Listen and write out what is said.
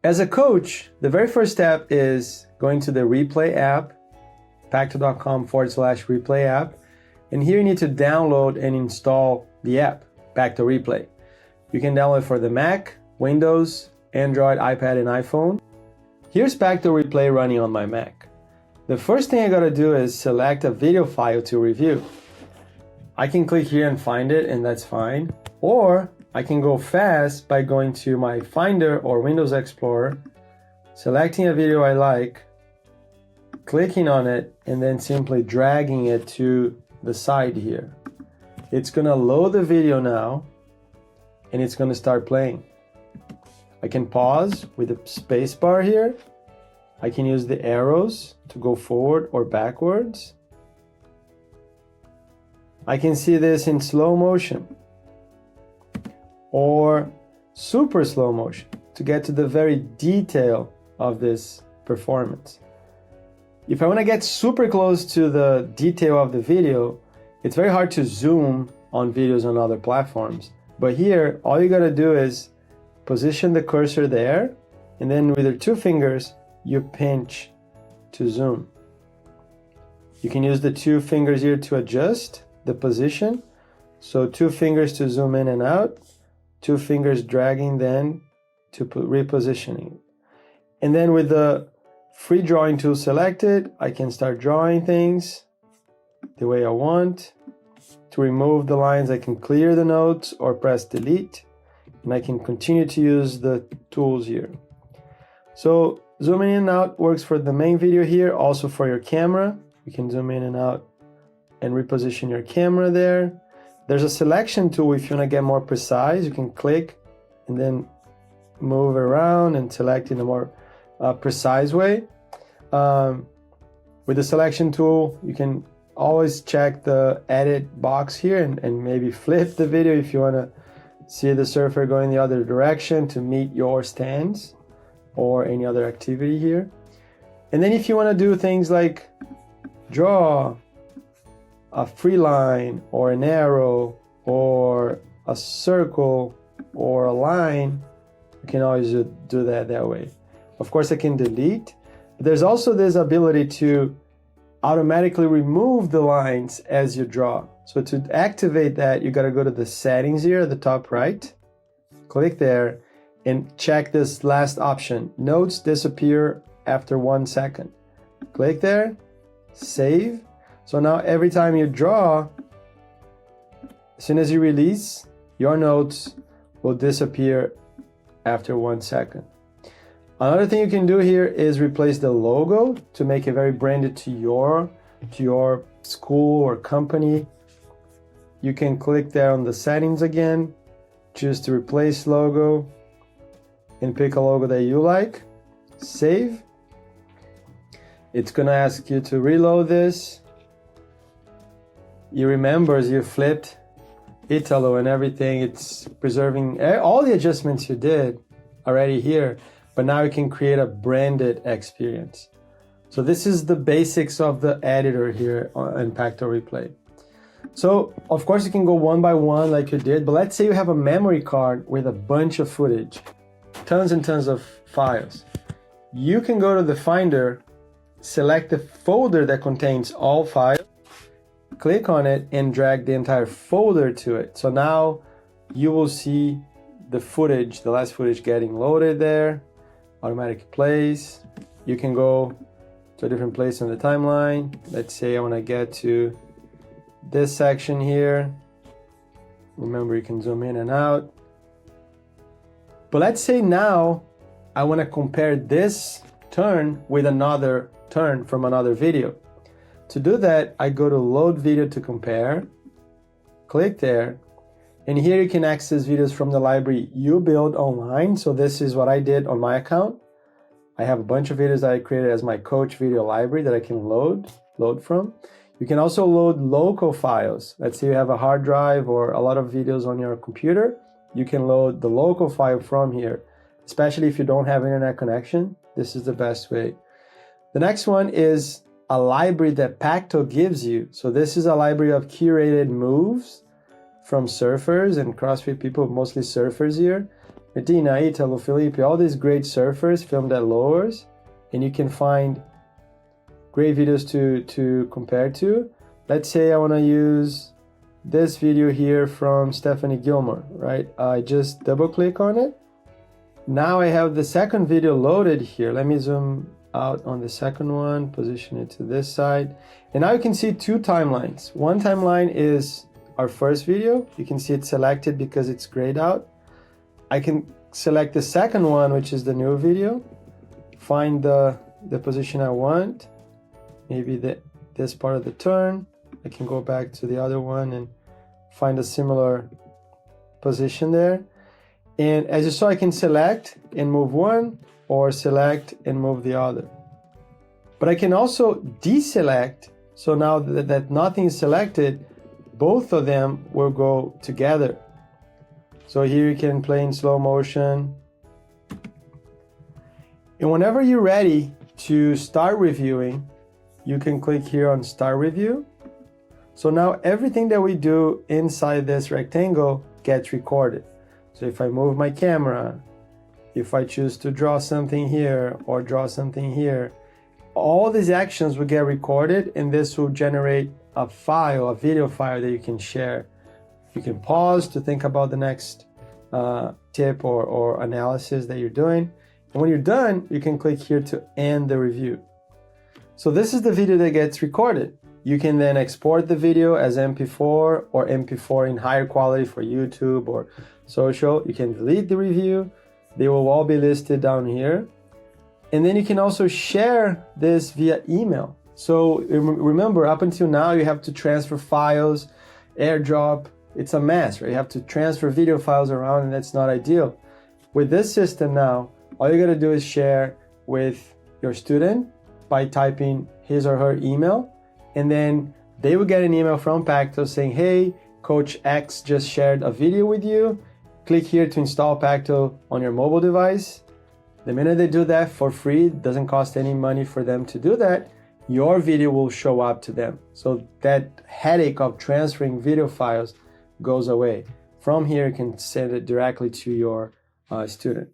As a coach, the very first step is going to the Replay app, pactto.com/Replay app. And here you need to download and install the app, Pactto Replay. You can download it for the Mac, Windows, Android, iPad, and iPhone. Here's Pactto Replay running on my Mac. The first thing I gotta do is select a video file to review. I can click here and find it, and that's fine. Or I can go fast by going to my Finder or Windows Explorer, selecting a video I like, clicking on it, and then simply dragging it to the side here. It's gonna load the video now, and it's gonna start playing. I can pause with the space bar here. I can use the arrows to go forward or backwards. I can see this in slow motion or super slow motion to get to the very detail of this performance. If I want to get super close to the detail of the video, it's very hard to zoom on videos on other platforms. But here, all you gotta do is position the cursor there, and then with your two fingers, you pinch to zoom. You can use the two fingers here to adjust the position. So two fingers to zoom in and out, two fingers dragging then to repositioning. And then with the free drawing tool selected, I can start drawing things the way I want. To remove the lines, I can clear the notes or press delete, and I can continue to use the tools here. So zooming in and out works for the main video here, also for your camera. You can zoom in and out and reposition your camera there. There's a selection tool if you want to get more precise. You can click and then move around and select in a more precise way. With the selection tool, you can always check the edit box here and maybe flip the video if you want to see the surfer going the other direction to meet your stance or any other activity here. And then if you want to do things like draw a free line or an arrow or a circle or a line, you can always do that way. Of course, I can delete. There's also this ability to automatically remove the lines as you draw. So to activate that, you got to go to the settings here at the top right, click there, and check this last option. Notes disappear after 1 second. Click there, save. So now every time you draw, as soon as you release, your notes will disappear after 1 second. Another thing you can do here is replace the logo to make it very branded to your school or company. You can click there on the settings again, choose to replace logo, and pick a logo that you like. Save. It's gonna ask you to reload this. You remember as you flipped Italo and everything, it's preserving all the adjustments you did already here. But now you can create a branded experience. So this is the basics of the editor here in Pactto Replay. So of course you can go one by one like you did, but let's say you have a memory card with a bunch of footage, tons and tons of files. You can go to the Finder, select the folder that contains all files, click on it and drag the entire folder to it. So now you will see the footage, the last footage getting loaded there. Automatic plays. You can go to a different place on the timeline. Let's say I want to get to this section here. Remember, you can zoom in and out. But let's say now I want to compare this turn with another turn from another video. To do that, I go to load video to compare, click there, and here you can access videos from the library you build online. So this is what I did on my account. I have a bunch of videos that I created as my coach video library that I can load from. You can also load local files. Let's say you have a hard drive or a lot of videos on your computer. You can load the local file from here, especially if you don't have internet connection. This is the best way. The next one is a library that Pactto gives you. So this is a library of curated moves from surfers and CrossFit people, mostly surfers here. Medina, Italo, Felipe, all these great surfers filmed at lowers, and you can find great videos to compare to. Let's say I want to use this video here from Stephanie Gilmore, right? I just double click on it. Now I have the second video loaded here. Let me zoom out on the second one, position it to this side. And now you can see two timelines. One timeline is our first video. You can see it's selected because it's grayed out. I can select the second one, which is the new video, find the position I want, maybe this part of the turn. I can go back to the other one and find a similar position there. And as you saw, I can select and move one or select and move the other. But I can also deselect. So now that nothing is selected, both of them will go together. So here you can play in slow motion. And whenever you're ready to start reviewing, you can click here on Start Review. So now everything that we do inside this rectangle gets recorded. So if I move my camera, if I choose to draw something here or draw something here, all these actions will get recorded, and this will generate a file, a video file that you can share. You can pause to think about the next tip or analysis that you're doing. And when you're done, you can click here to end the review. So this is the video that gets recorded. You can then export the video as MP4 or MP4 in higher quality for YouTube or social. You can delete the review. They will all be listed down here. And then you can also share this via email. So remember, up until now, you have to transfer files, AirDrop. It's a mess, right? You have to transfer video files around, and that's not ideal. With this system now, all you gotta do is share with your student by typing his or her email. And then they will get an email from Pactto saying, hey, Coach X just shared a video with you. Click here to install Pactto on your mobile device. The minute they do that for free, it doesn't cost any money for them to do that, your video will show up to them. So that headache of transferring video files goes away. From here, you can send it directly to your student.